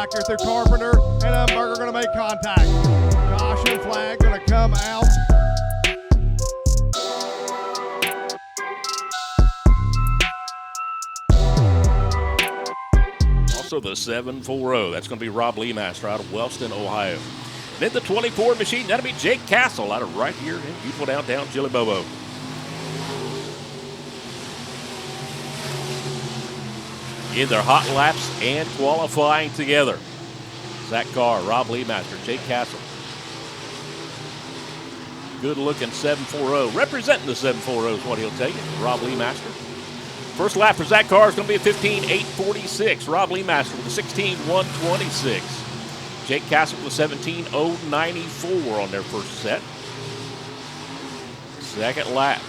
back here through Carpenter, and Dunbar going to make contact. Josh and Flag going to come out. Also the 740, that's going to be Rob Leemaster out of Wellston, Ohio. Then the 24 machine, that'll be Jake Castle out of right here in beautiful downtown Chili Bobo. In their hot laps and qualifying together. Zach Carr, Rob Leemaster, Jake Castle. Good looking 740. Representing the 740 is what he'll tell you, Rob Leemaster. First lap for Zach Carr is going to be a 15:846. Rob Leemaster with a 16:126. Jake Castle with a 17:094 on their first set. Second lap.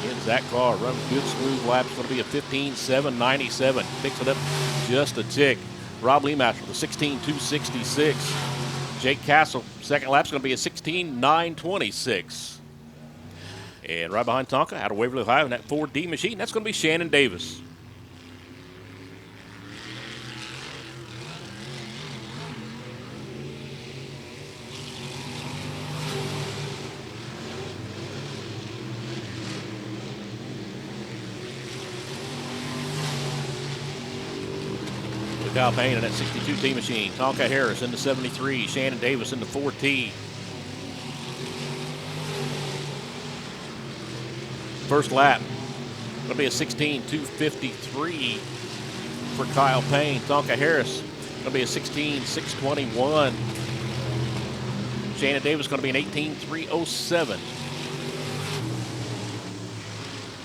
Again, Zach Carr running good smooth laps. Going to be a 15:797. Picks it up just a tick. Rob Leemaster with a 16:266. Jake Castle, second lap's going to be a 16:926. And right behind Tonka, out of Waverly, Ohio, in that 4D machine, that's going to be Shannon Davis. Kyle Payne in that 62T machine. Tonka Harris in the 73. Shannon Davis in the 4T. First lap, going to be a 16:253 for Kyle Payne. Tonka Harris, going to be a 16:621. Shannon Davis going to be an 18:307.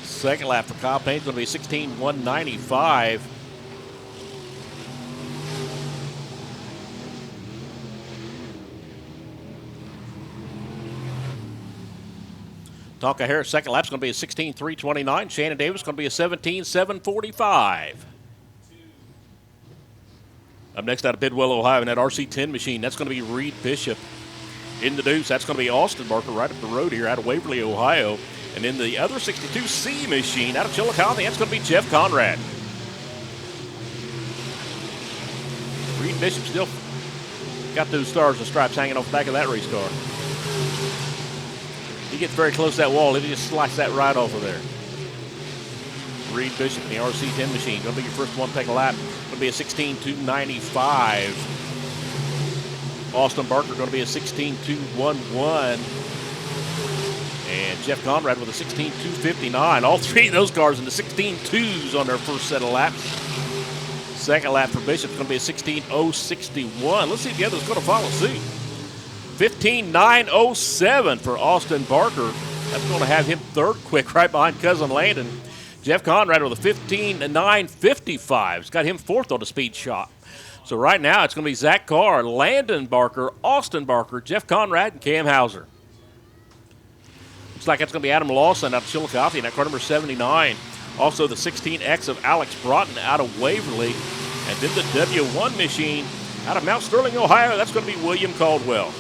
Second lap for Kyle Payne is going to be a 16:195. Tonka Harris, second lap's going to be a 16:329. Shannon Davis going to be a 17:745. Up next out of Bidwell, Ohio, in that RC10 machine, that's going to be Reed Bishop. In the deuce, that's going to be Austin Barker right up the road here out of Waverly, Ohio. And in the other 62C machine out of Chillicothe, that's going to be Jeff Conrad. Reed Bishop still got those stars and stripes hanging off the back of that race car. He gets very close to that wall, he'll just slice that right off of there. Reed Bishop in the RC10 machine. Going to be your first one to take a lap. Going to be a 16:295. Austin Barker going to be a 16:211. And Jeff Conrad with a 16:259. All three of those cars in the 16:2s on their first set of laps. Second lap for Bishop is going to be a 16:061. Let's see if the other's going to follow suit. 15:907 for Austin Barker. That's going to have him third quick right behind Cousin Landon. Jeff Conrad with a 15:955. It's got him fourth on the speed shot. So right now it's going to be Zach Carr, Landon Barker, Austin Barker, Jeff Conrad, and Cam Hauser. Looks like it's going to be Adam Lawson out of Chillicothe in that car number 79. Also the 16X of Alex Broughton out of Waverly. And then the W1 machine out of Mount Sterling, Ohio. That's going to be William Caldwell.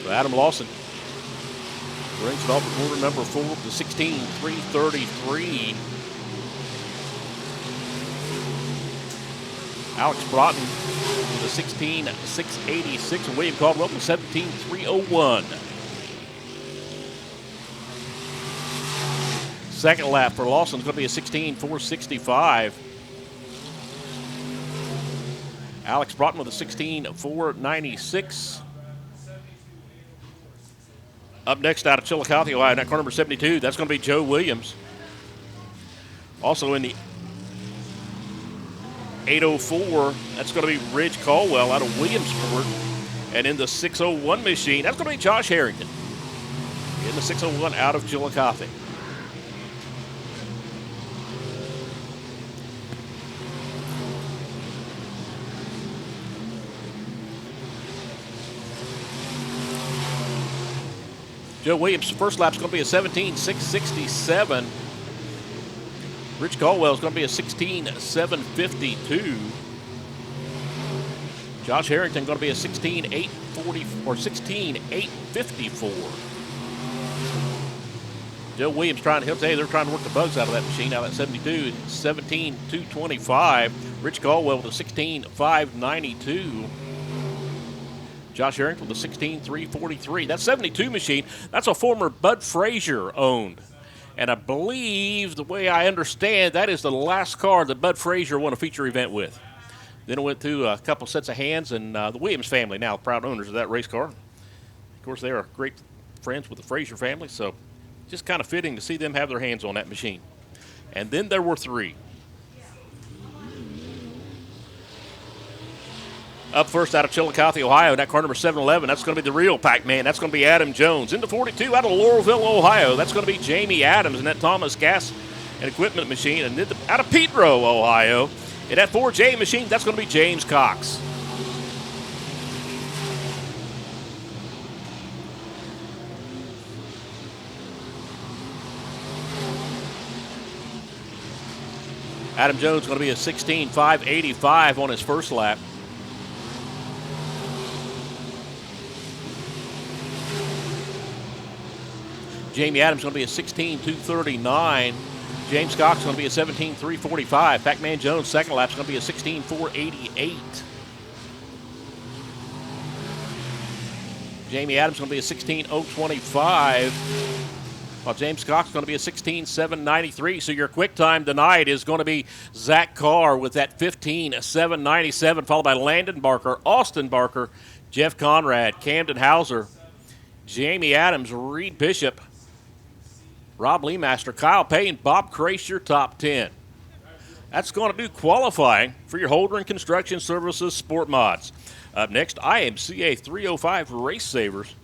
So Adam Lawson brings it off at quarter number 4 to 16:333. Alex Broughton with a 16:686 and William Caldwell with 17:301. Second lap for Lawson is going to be a 16:465. Alex Broughton with a 16:496. Up next out of Chillicothe, Ohio, in that car number 72, that's going to be Joe Williams. Also in the 804, that's going to be Ridge Caldwell out of Williamsport. And in the 601 machine, that's going to be Josh Harrington. In the 601 out of Chillicothe. Joe Williams' first lap's going to be a 17:667. Rich Caldwell's going to be a 16:752. Josh Harrington going to be a 16:840 or 16:854. Joe Williams trying to help. Hey, they're trying to work the bugs out of that machine. Out of that 72, 17,225. Rich Caldwell with a 16,592. Josh Harrington with a 16,343. That 72 machine, that's a former Bud Frazier owned. And I believe, the way I understand, that is the last car that Bud Frazier won a feature event with. Then it went through a couple sets of hands, and the Williams family now proud owners of that race car. Of course, they are great friends with the Frazier family, so just kind of fitting to see them have their hands on that machine. And then there were three. Up first out of Chillicothe, Ohio, that car number 711, that's going to be the real Pac-Man. That's going to be Adam Jones. Into 42 out of Laurelville, Ohio, that's going to be Jamie Adams in that Thomas Gas and Equipment machine. And then out of Pedro, Ohio, in that 4J machine, that's going to be James Cox. Adam Jones is going to be a 16,585 on his first lap. Jamie Adams is going to be a 16,239. James Cox is going to be a 17,345. Pac-Man Jones' second lap is going to be a 16,488. Jamie Adams is going to be a 16,025. While James Cox is going to be a 16,793. So your quick time tonight is going to be Zach Carr with that 15,797, followed by Landon Barker, Austin Barker, Jeff Conrad, Camden Hauser, Jamie Adams, Reed Bishop, Rob Leemaster, Kyle Payne, Bob Crace, your top 10. That's going to do qualifying for your Holdren Construction Services Sport Mods. Up next, IMCA 305 Race Savers.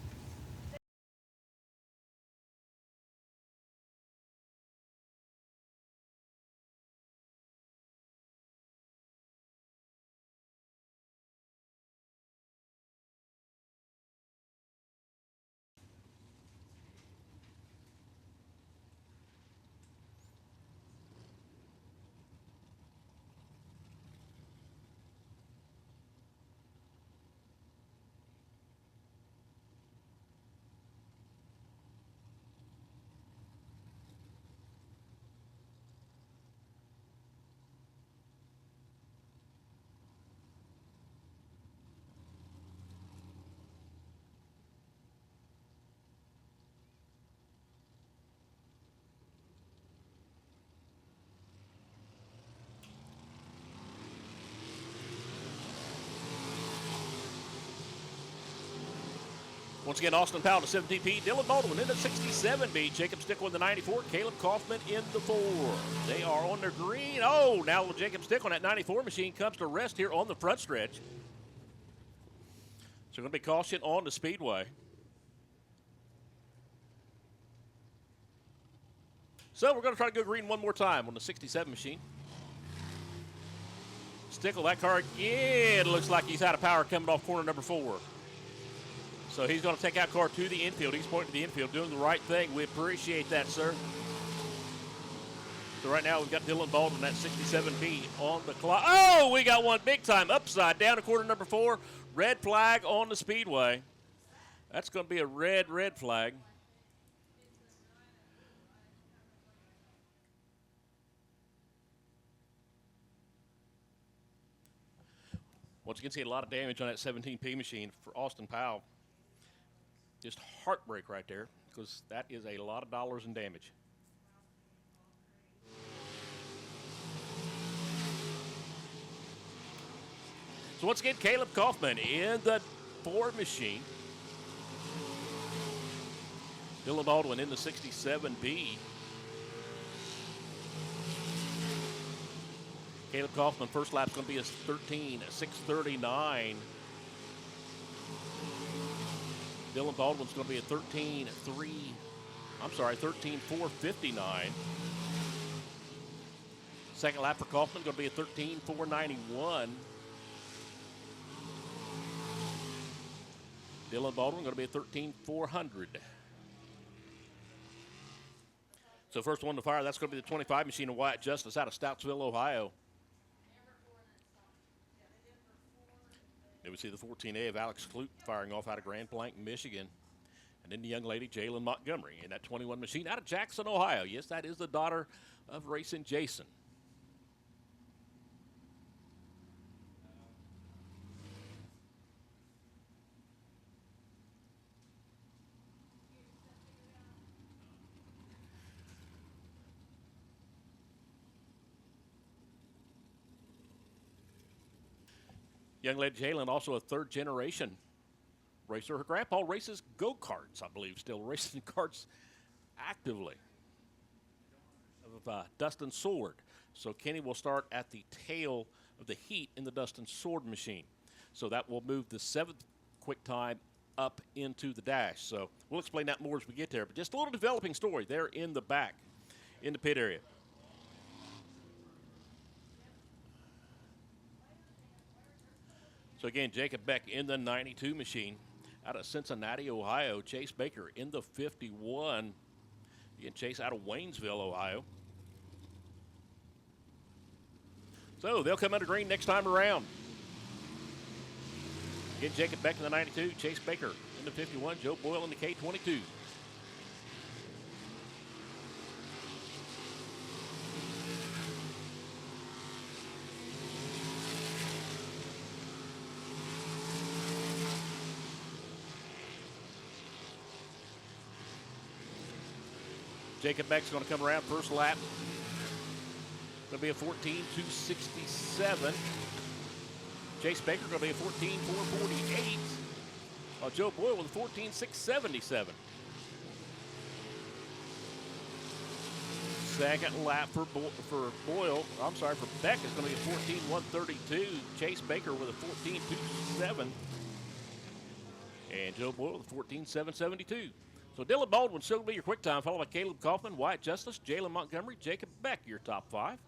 Once again, Austin Powell to 17P, Dylan Baldwin in the 67B, Jacob Stickle in the 94, Caleb Kaufman in the 4. They are on their green. Oh, now Jacob Stickle on that 94 machine comes to rest here on the front stretch. So going to be caution on the Speedway. So we're going to try to go green one more time on the 67 machine. Stickle, that car again looks like he's out of power coming off corner number 4. So he's going to take out car to the infield. He's pointing to the infield, doing the right thing. We appreciate that, sir. So right now we've got Dylan Baldwin, that 67B on the clock. Oh, we got one big time upside down to quarter number 4. Red flag on the Speedway. That's going to be a red flag. Once again, see a lot of damage on that 17P machine for Austin Powell. Just heartbreak right there, because that is a lot of dollars in damage. So once again, Caleb Kaufman in the 4 machine. Dylan Baldwin in the 67B. Caleb Kaufman, first lap's going to be a 13.639. Dylan Baldwin's going to be a 13.459. Second lap for Kaufman going to be a 13.491. Dylan Baldwin going to be a 13.400. So first one to fire, that's going to be the 25 machine of Wyatt Justice out of Stoutsville, Ohio. Then we see the 14A of Alex Kloot firing off out of Grand Blanc, Michigan. And then the young lady, Jalen Montgomery, in that 21 machine out of Jackson, Ohio. Yes, that is the daughter of Racing Jason. Young lady Jalen, also a third-generation racer. Her grandpa races go-karts, I believe, still racing karts actively. Of Dustin Sword. So Kenny will start at the tail of the heat in the Dustin Sword machine. So that will move the 7th quick time up into the dash. So we'll explain that more as we get there. But just a little developing story there in the back, in the pit area. So again, Jacob Beck in the 92 machine out of Cincinnati, Ohio. Chase Baker in the 51. Again, Chase out of Waynesville, Ohio. So they'll come under green next time around. Again, Jacob Beck in the 92, Chase Baker in the 51, Joe Boyle in the K22. Jacob Beck's going to come around first lap. Going to be a 14.267. Chase Baker going to be a 14.448. While Joe Boyle with a 14.677. Second lap for Boyle. I'm sorry, for Beck is going to be a 14.132. Chase Baker with a 14.27. And Joe Boyle with a 14.772. So Dylan Baldwin still will be your quick time, followed by Caleb Kaufman, Wyatt Justice, Jalen Montgomery, Jacob Beck, your top 5.